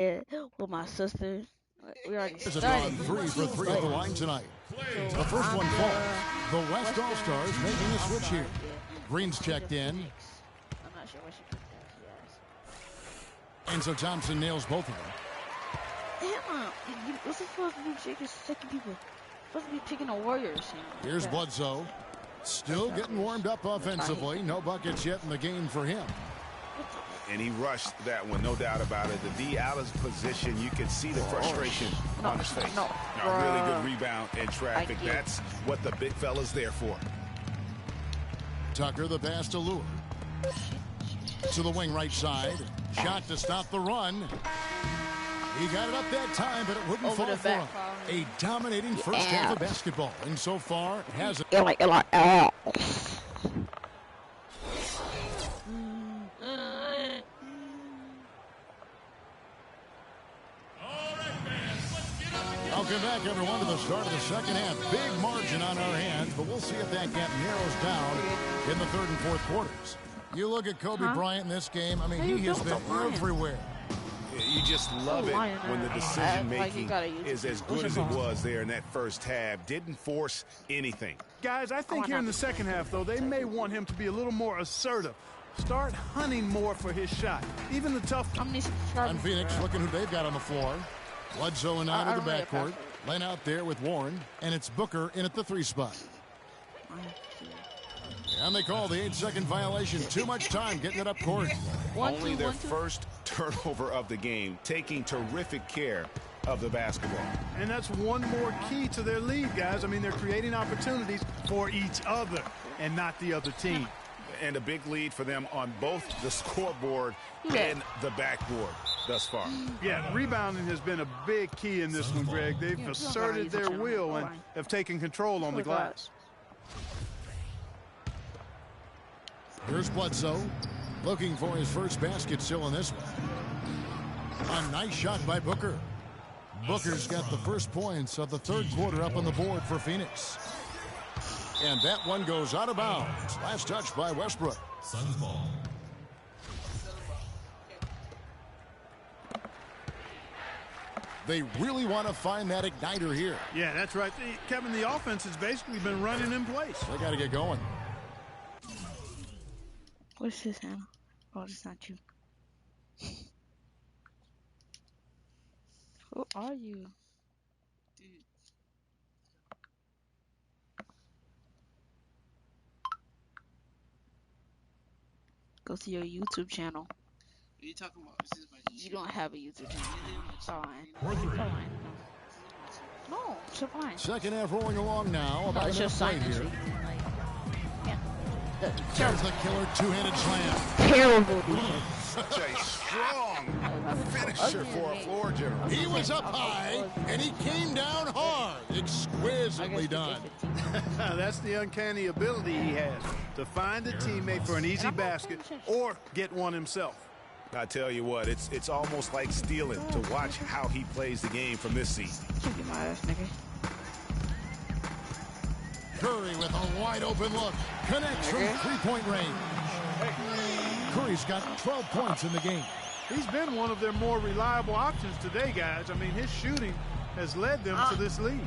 Yeah, with my sister. We already Has it gone started. 3 for 3 at the line tonight. So The first I'm one falls. The West Western All-Stars making a switch here. All-Stars, yeah. Green's She's a checked in. Phoenix. I'm not sure what she picked up. Yes. And so Thompson nails both of them. Damn, what's the supposed to be picking second people? Supposed to be picking the Warriors. Here's Bledsoe. Still getting warmed up offensively. No buckets yet in the game for him. And he rushed that one, no doubt about it. The D out of position, you could see the frustration on his face. A really good rebound in traffic. That's what the big fella's there for. Tucker, the pass to Lure. To the wing right side. Shot to stop the run. He got it up that time, but it wouldn't fall for him. A dominating first half of basketball. And so far, has it. Welcome back, everyone, to the start of the second half. Big margin on our hands, but we'll see if that gap narrows down in the third and fourth quarters. You look at Kobe Bryant in this game, I mean, he has been everywhere. You just love it when the decision-making is as good as it was there in that first half. Didn't force anything. Guys, I think here in the second half, though, they may want him to be a little more assertive. Start hunting more for his shot. Even the tough... And Phoenix looking who they've got on the floor. Bledsoe and out of the backcourt. Len out there with Warren. And it's Booker in at the 3 spot. And they call the 8-second violation. Too much time getting it up court. Only their first turnover of the game, taking terrific care of the basketball. And that's one more key to their lead, guys. I mean, they're creating opportunities for each other and not the other team. And a big lead for them on both the scoreboard and the backboard thus far. Yeah, rebounding has been a big key in this one, Greg. They've asserted their will and have taken control on the glass. Here's Bledsoe, looking for his first basket still in this one. A nice shot by Booker. Booker's got the first points of the third quarter up on the board for Phoenix. And that one goes out of bounds. Last touch by Westbrook. Suns ball. They really want to find that igniter here. Yeah, that's right. Kevin, the offense has basically been running in place. They got to get going. What's this, Hannah? Oh, it's not you. Who are you? Go to your YouTube channel. What are you talking about? You don't have a YouTube channel. It's fine. No, it's fine. Second half rolling along now. About it's just play here. There's the killer two-handed slam. Terrible defense. Such a strong finisher for a floor general. He was up high, and he came down hard. Exquisitely done. That's the uncanny ability he has to find a teammate for an easy basket or get one himself. I tell you what, it's almost like stealing to watch how he plays the game from this seat. Get my ass, nigga. Curry with a wide open look. Connects from three-point range. Curry's got 12 points in the game. He's been one of their more reliable options today, guys. I mean, his shooting has led them to this lead.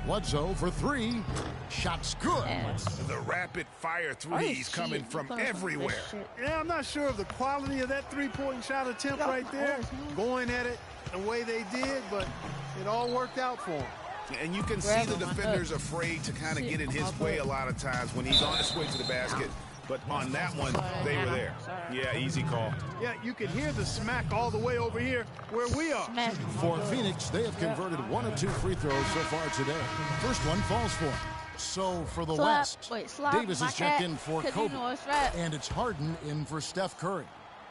Bledsoe for 3. Shots good. The rapid-fire threes coming from everywhere. Yeah, I'm not sure of the quality of that three-point shot attempt right there. Going at it the way they did, but it all worked out for him. And you can see the defenders afraid to kind of get in his way a lot of times when he's on his way to the basket. But on that one, they were there. Yeah, easy call. Yeah, you can hear the smack all the way over here where we are. For Phoenix, they have converted 1 of 2 free throws so far today. First one falls for him. So for the West, Davis is checked in for Kobe. And it's Harden in for Steph Curry.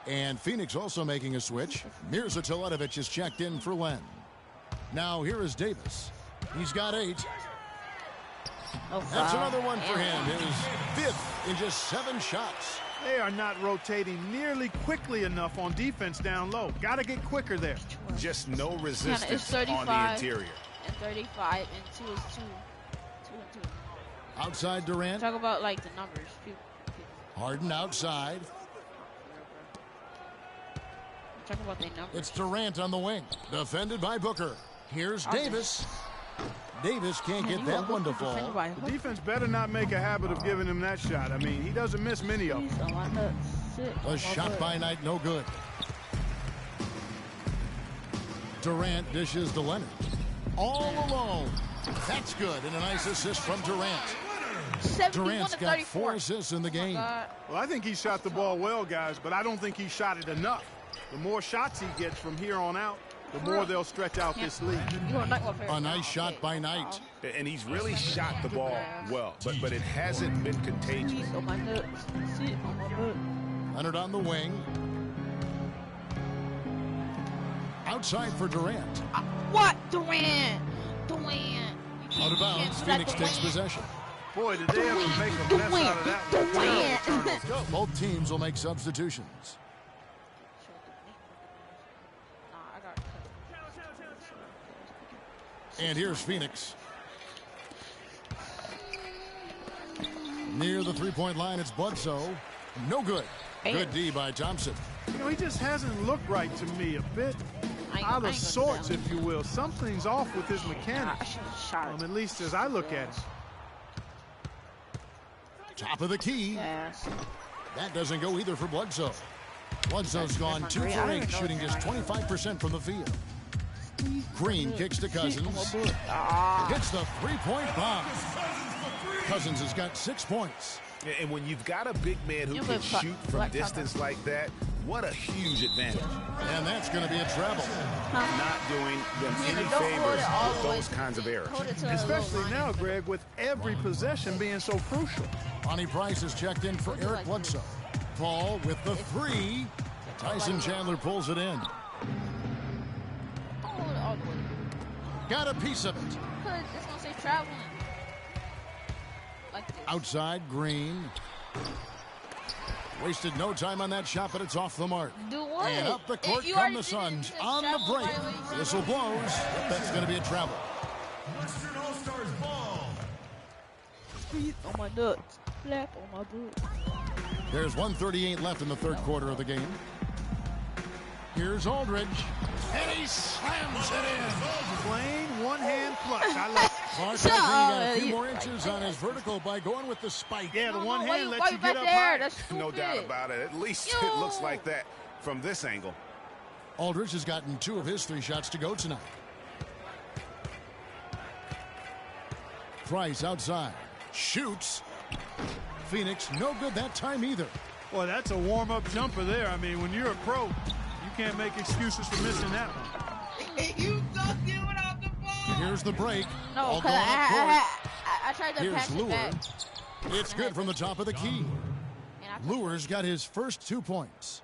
And Phoenix also making a switch. Mirza Teletovic is checked in for Len. Now here is Davis. He's got 8. That's another one for him. His 5th in just 7 shots. They are not rotating nearly quickly enough on defense down low. Got to get quicker there. Just no resistance on the interior. And 35 and 2 is 2. 2 and 2. Outside Durant. Talk about like the numbers. Harden outside. Talk about their numbers. It's Durant on the wing, defended by Booker. Here's Davis. Davis can't get that one to fall. The defense better not make a habit of giving him that shot. I mean, he doesn't miss many of them. A shot by Knight, no good. Durant dishes to Leonard. All alone. That's good, and a nice assist from Durant. Durant's got 4 assists in the game. Well, I think he shot the ball well, guys, but I don't think he shot it enough. The more shots he gets from here on out, the more they'll stretch out this lead. A nice shot by Knight. And he's really shot the ball well, but it hasn't been contagious. Leonard on the wing. Outside for Durant. What? Durant. Durant. Out of bounds, Phoenix takes possession. Boy, did they ever make a mess out of that one. Both teams will make substitutions. And here's Phoenix. Near the three-point line, it's Bledsoe. No good. Good D by Thompson. You know, he just hasn't looked right to me. A bit out of sorts, if you will. Something's off with his mechanics. At least as I look at it. Top of the key. That doesn't go either for Bledsoe. Bledsoe's gone 2 for 8, shooting just 25% from the field. Green kicks to Cousins. Gets the three-point bomb. Cousins has got 6 points. And when you've got a big man who can shoot from distance like that, what a huge advantage. And that's going to be a travel. Not doing them any favors with those kinds of errors. Especially now, Greg, with every possession being so crucial. Lonnie Price is checked in for Eric Bledsoe. Paul with the 3. Tyson Chandler pulls it in. Got a piece of it. It's going to say traveling. Like this. Outside, Green. Wasted no time on that shot, but it's off the mark. Do what? And up the court come the Suns on the break. Whistle blows. That's going to be a travel. Western All-Stars ball. Squeeze on my nuts. Slap on my butt. There's 1:38 left in the third quarter of the game. Here's Aldridge. And he slams it in. Plain one-hand clutch. I love it. Clark got a few more inches on his vertical by going with the spike. Yeah, the one hand lets you get up high. That's stupid. No doubt about it. At least it looks like that from this angle. Aldridge has gotten 2 of his 3 shots to go tonight. Price outside. Shoots. Phoenix, no good that time either. Well, that's a warm-up jumper there. I mean, when you're a pro, you can't make excuses for missing that one. You don't give it off the ball. Here's the break. No, All because going up court. I tried to pass it back. It's good from the top of the key. Lure's got his first 2 points.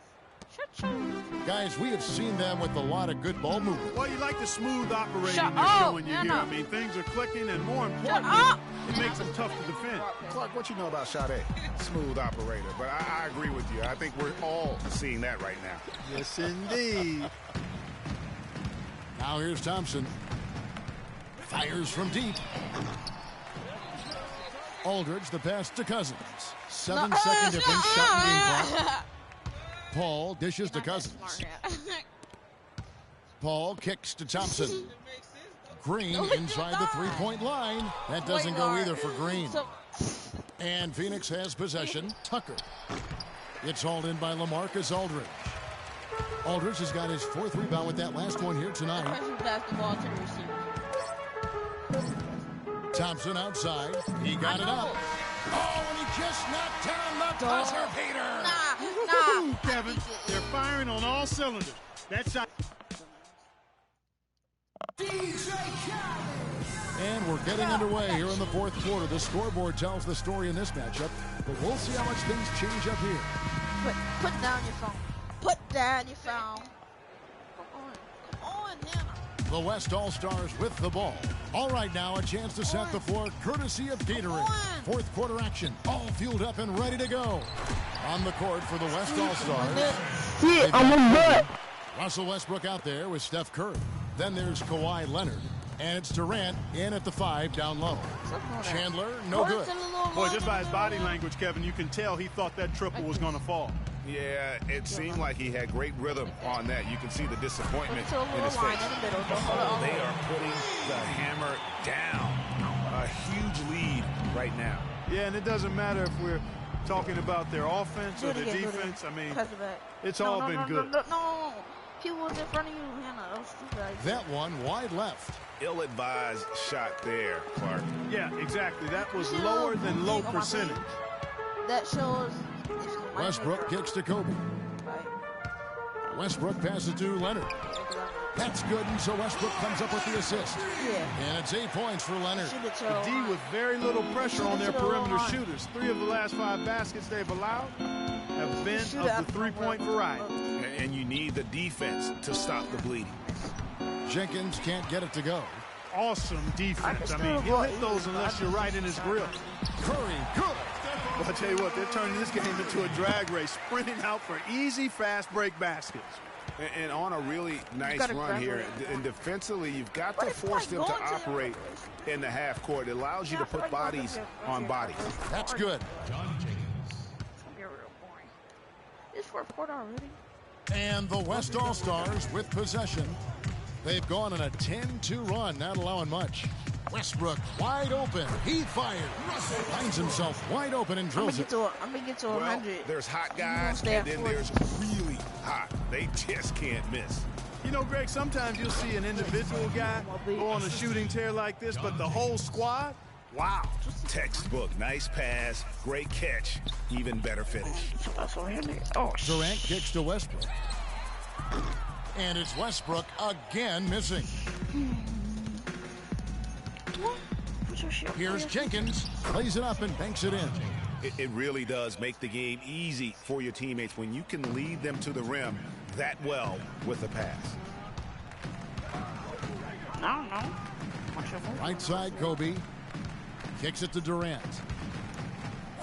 Guys, we have seen them with a lot of good ball movement. Well, you like the smooth operating they're showing you here. I mean, things are clicking, and more importantly, it makes them tough to defend. Clark, what you know about Sade? Smooth operator. But I agree with you. I think we're all seeing that right now. Yes, indeed. Now here's Thompson. Fires from deep. Aldridge, the pass to Cousins. 7-second difference, shot and game clock. Paul dishes to Cousins. Paul kicks to Thompson. Green inside the three-point line. That doesn't go either for Green. And Phoenix has possession. Tucker. It's hauled in by LaMarcus Aldridge. Aldridge has got his 4th rebound with that last one here tonight. Thompson outside. He got it up. Oh, and he just knocked down the buzzer beater. Nah. Kevin, they're firing on all cylinders. That shot. And we're getting underway here in the 4th quarter. The scoreboard tells the story in this matchup, but we'll see how much things change up here. Put down your phone. Put down your phone. Come on, Nana. The West All-Stars with the ball. All right, now a chance to set the floor courtesy of Gatorade. 4th quarter action, all fueled up and ready to go. On the court for the West All-Stars. Russell Westbrook out there with Steph Curry. Then there's Kawhi Leonard. And it's Durant in at the 5 down low. Chandler, no good. Boy, just by his body language, Kevin, you can tell he thought that triple was going to fall. Yeah, it seemed like he had great rhythm on that. You can see the disappointment in his face. They are putting the hammer down. A huge lead right now. Yeah, and it doesn't matter if we're talking about their offense or their defense. I mean, it's all been good. No, he was in front of you, Hannah. That one wide left. Ill-advised shot there, Clark. Yeah, exactly. That was lower than low percentage. That shows. Westbrook kicks to Kobe. Westbrook passes to Leonard. That's good, and so Westbrook comes up with the assist. Yeah. And it's 8 points for Leonard. The D with very little pressure on their perimeter shooters. 3 of the last 5 baskets they've allowed have been of the three-point variety. And you need the defense to stop the bleeding. Jenkins can't get it to go. Awesome defense. I mean, he'll hit those unless you're right in his grill. Curry, good. Well, I tell you what, they're turning this game into a drag race, sprinting out for easy, fast break baskets. And on a really nice run here, and defensively, you've got to force them to operate in the half court. It allows you to put bodies on bodies. That's good. It's gonna be real boring. It's fourth quarter already. And the West All-Stars with possession. They've gone on a 10-2 run, not allowing much. Westbrook wide open. He fires. Finds himself wide open and drills it. I'm gonna get to 100. Well, there's hot guys, and then there's really hot. They just can't miss. You know, Greg, sometimes you'll see an individual guy go on a shooting tear like this, but the whole squad, wow. Textbook. Nice pass, great catch, even better finish. Durant kicks to Westbrook. And it's Westbrook again missing. Here's Jenkins, plays it up and banks it in. It really does make the game easy for your teammates when you can lead them to the rim that well with a pass. No. Right side, Kobe. Kicks it to Durant.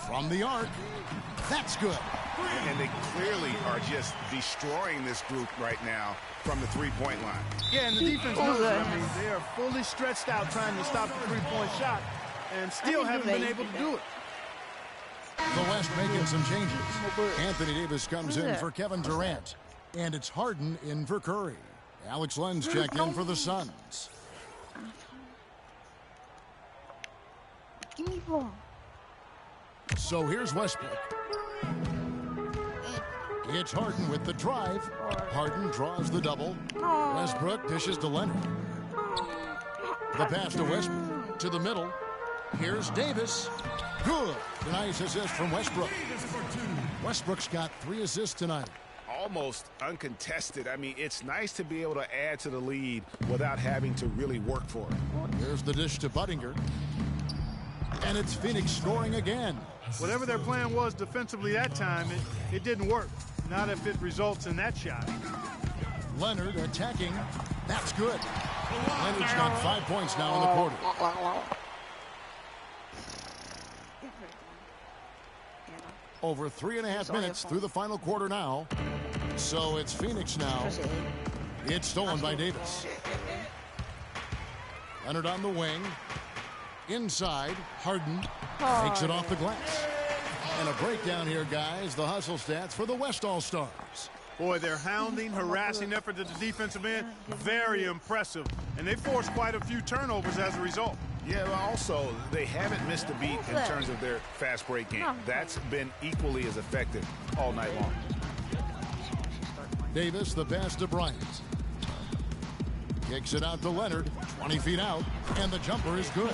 From the arc. That's good. And they clearly are just destroying this group right now from the three-point line. Yeah, and the defense knows it. I mean, they are fully stretched out trying to stop the three-point shot and still haven't been able to do it. The West making some changes. Anthony Davis comes in for Kevin Durant. And it's Harden in for Curry. Alex Len's checked in for the Suns. Give me ball. So here's Westbrook. It's Harden with the drive. Harden draws the double. Westbrook dishes to Leonard. The pass to Westbrook. To the middle. Here's Davis. Good. Nice assist from Westbrook. Westbrook's got 3 assists tonight. Almost uncontested. I mean, it's nice to be able to add to the lead without having to really work for it. Here's the dish to Buttinger. And it's Phoenix scoring again. Whatever their plan was defensively that time, it didn't work. Not if it results in that shot. Leonard attacking. That's good. Leonard's got 5 points now in the quarter. Over 3.5 minutes through the final quarter now. So it's Phoenix now. It's stolen by Davis. Leonard on the wing. Inside, Harden takes it off the glass. And a breakdown here, guys. The hustle stats for the West All-Stars. Boy, their hounding, harassing effort at the defensive end, very impressive. And they forced quite a few turnovers as a result. Yeah, well, also, they haven't missed a beat in terms of their fast break game. That's been equally as effective all night long. Davis, the pass to Bryant. Kicks it out to Leonard, 20 feet out, and the jumper is good.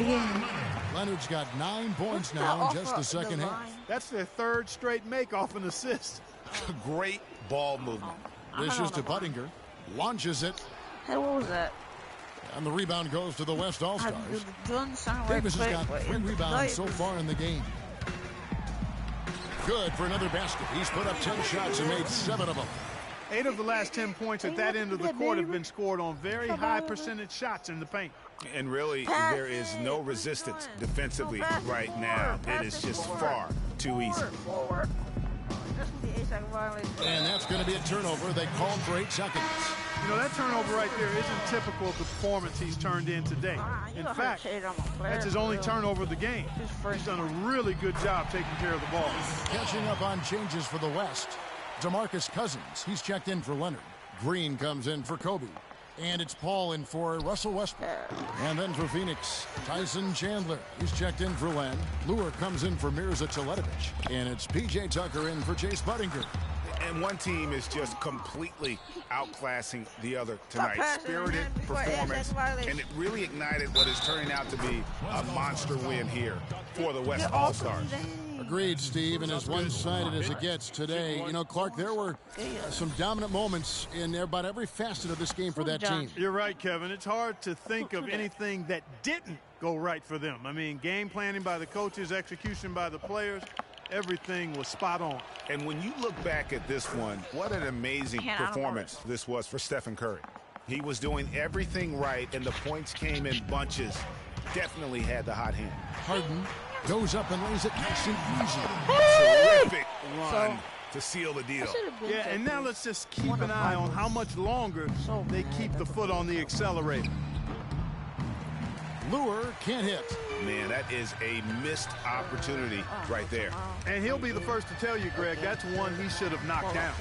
Leonard's got 9 points now in just the second half. That's their 3rd straight make off an assist. Great ball movement. Dishes to Buttinger, launches it. Hey, what was that? And the rebound goes to the West All-Stars. Davis has got 3 rebounds so far in the game. Good for another basket. He's put up 10 shots and made 7 of them. 8 of the last 10 points at that end of the court have been scored on very high percentage shots in the paint. And really, there is no resistance defensively right now. It is just far too easy. And that's going to be a turnover. They called for 8 seconds. You know, that turnover right there isn't typical of the performance he's turned in today. In fact, that's his only turnover of the game. He's done a really good job taking care of the ball. Catching up on changes for the West. DeMarcus Cousins, he's checked in for Leonard. Green comes in for Kobe. And it's Paul in for Russell Westbrook. And then for Phoenix, Tyson Chandler. He's checked in for Len. Lure comes in for Mirza Teletovic. And it's P.J. Tucker in for Chase Budinger. And one team is just completely outclassing the other tonight. Spirited performance, and it really ignited what is turning out to be a monster win here for the West All-Stars. Agreed, Steve, and as one-sided as it gets today, you know, Clark, there were some dominant moments in about every facet of this game for that team. You're right, Kevin. It's hard to think of anything that didn't go right for them. I mean, game planning by the coaches, execution by the players, everything was spot on. And when you look back at this one, what an amazing performance this was for Stephen Curry. He was doing everything right, and the points came in bunches. Definitely had the hot hand. Harden goes up and lays it nice and easy. Terrific run to seal the deal. Yeah, and now let's just keep an eye on how much longer they keep the foot on the accelerator. Lure can't hit. Man, that is a missed opportunity right there. And he'll be the first to tell you, Greg, that's one he should have knocked down.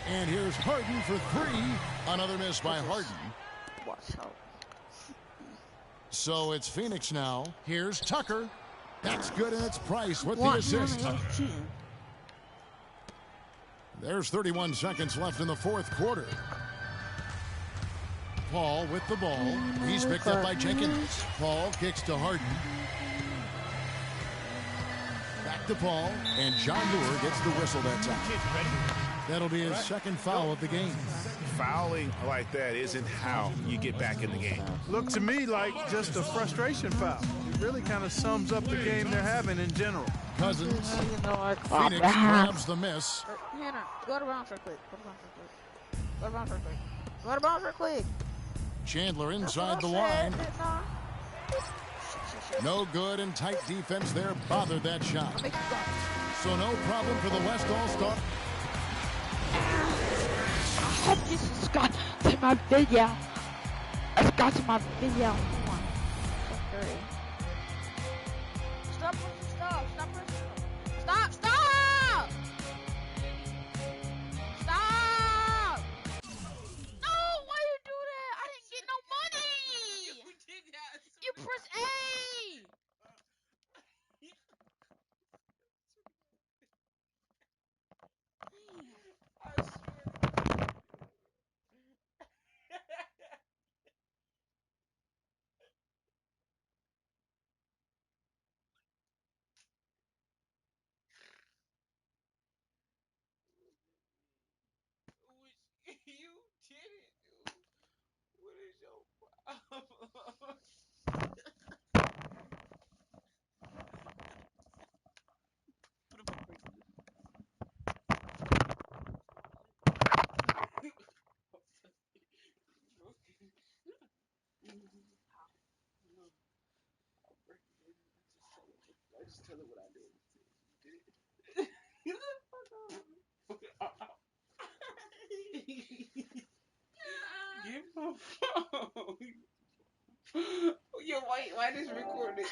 And here's Harden for three. Another miss by Harden. So it's Phoenix now. Here's Tucker. That's good in its price with the assist. There's 31 seconds left in the fourth quarter. Paul with the ball. He's picked up by Jenkins. Paul kicks to Harden. Back to Paul. And John Lure gets the whistle that time. That'll be his second foul of the game. Fouling like that isn't how you get back in the game. Looked to me like just a frustration foul. It really kind of sums up the game they're having in general. Cousins. Phoenix grabs the miss. Go to bounds real quick. Go to bounds real quick. Chandler inside the line. No good, and tight defense there bothered that shot. So no problem for the West All-Star. I hope this has got to my video. It's got to my video. Come on. Stop. No, why you do that? I didn't get no money. You press A. You didn't, dude. What is your problem? I just tell her what I did. Get the fuck out. Get my phone. Yo, why this recorded?